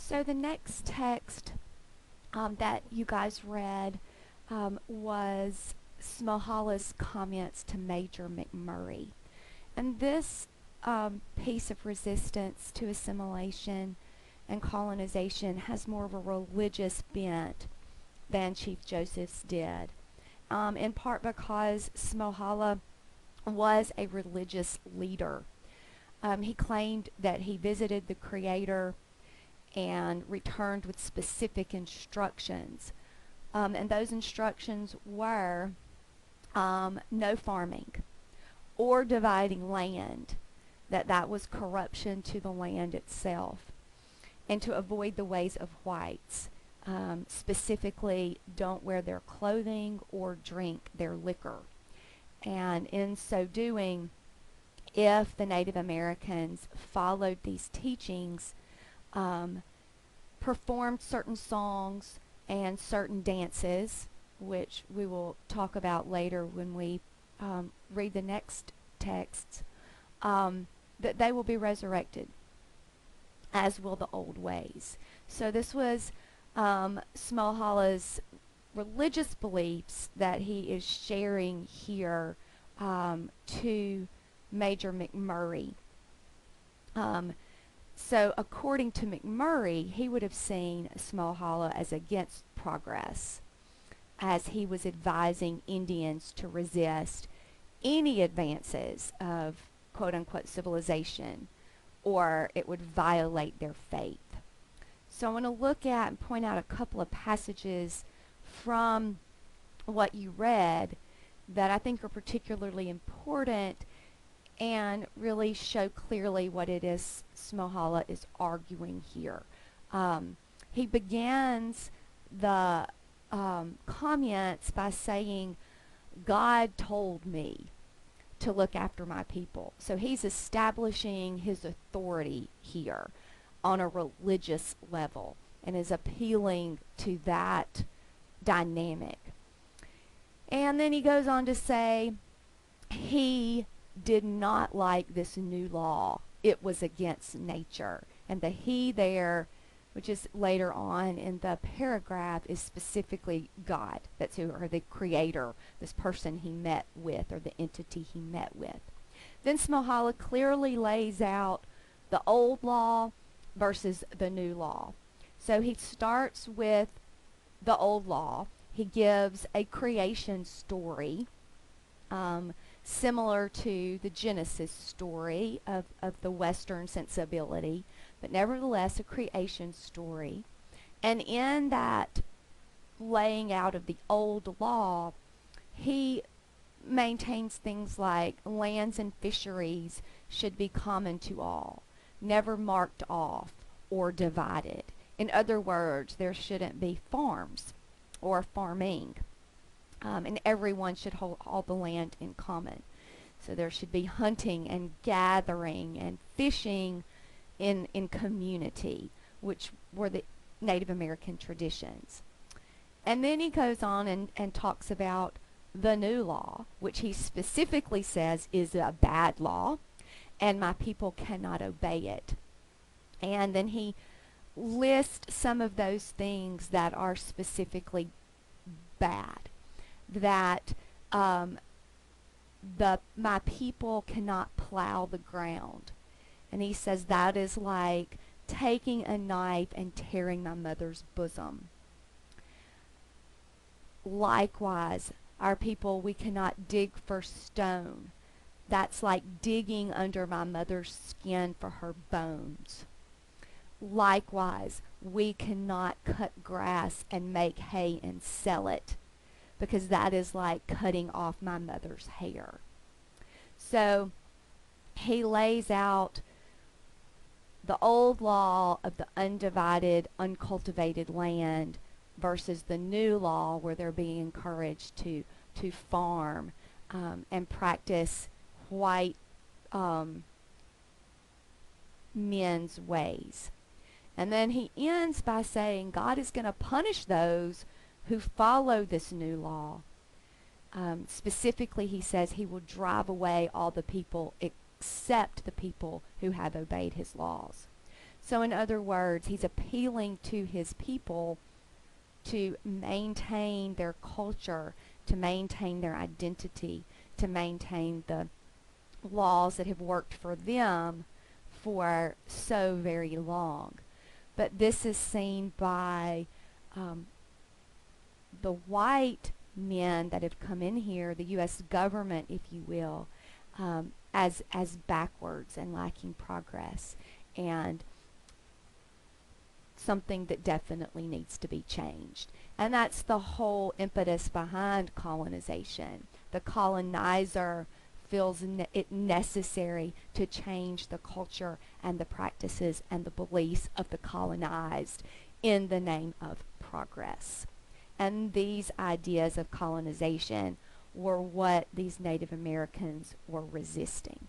So the next text that you guys read was Smohalla's comments to Major McMurray. And this piece of resistance to assimilation and colonization has more of a religious bent than Chief Joseph's did, in part because Smohalla was a religious leader. He claimed that he visited the Creator and returned with specific instructions. And those instructions were no farming or dividing land, that was corruption to the land itself, and to avoid the ways of whites. Specifically, don't wear their clothing or drink their liquor. And in so doing, if the Native Americans followed these teachings, performed certain songs and certain dances, which we will talk about later when we read the next texts, that they will be resurrected, as will the old ways. So this was Smohalla's religious beliefs that he is sharing here to Major McMurray. So according to McMurray, he would have seen Smohalla as against progress, as he was advising Indians to resist any advances of quote-unquote civilization, or it would violate their faith. So I want to look at and point out a couple of passages from what you read that I think are particularly important and really show clearly what it is Smohalla is arguing here. He begins the comments by saying, God told me to look after my people. So he's establishing his authority here on a religious level and is appealing to that dynamic. And then he goes on to say he did not like this new law. It was against nature. And the he there, which is later on in the paragraph, is specifically God. That's who, or the Creator, this person he met with, or the entity he met with. Then Smohalla clearly lays out the old law versus the new law. So he starts with the old law. He gives a creation story, similar to the Genesis story of the Western sensibility, but nevertheless a creation story. And in that laying out of the old law, he maintains things like lands and fisheries should be common to all, never marked off or divided. In other words, there shouldn't be farms or farming, and everyone should hold all the land in common. So there should be hunting and gathering and fishing in community, which were the Native American traditions. And then he goes on and talks about the new law, which he specifically says is a bad law, and my people cannot obey it. And then he lists some of those things that are specifically bad, that my people cannot plow the ground. And he says that is like taking a knife and tearing my mother's bosom. Likewise, our people, we cannot dig for stone. That's like digging under my mother's skin for her bones. Likewise, we cannot cut grass and make hay and sell it, because that is like cutting off my mother's hair. So he lays out the old law of the undivided, uncultivated land versus the new law where they're being encouraged to farm and practice white men's ways. And then he ends by saying God is going to punish those who follow this new law. Specifically, he says he will drive away all the people except the people who have obeyed his laws. So in other words, he's appealing to his people to maintain their culture, to maintain their identity, to maintain the laws that have worked for them for so very long. But this is seen by um, the white men that have come in here, the U.S. government, if you will, as backwards and lacking progress, and something that definitely needs to be changed. And that's the whole impetus behind colonization. The colonizer feels it necessary to change the culture and the practices and the beliefs of the colonized in the name of progress. And these ideas of colonization were what these Native Americans were resisting.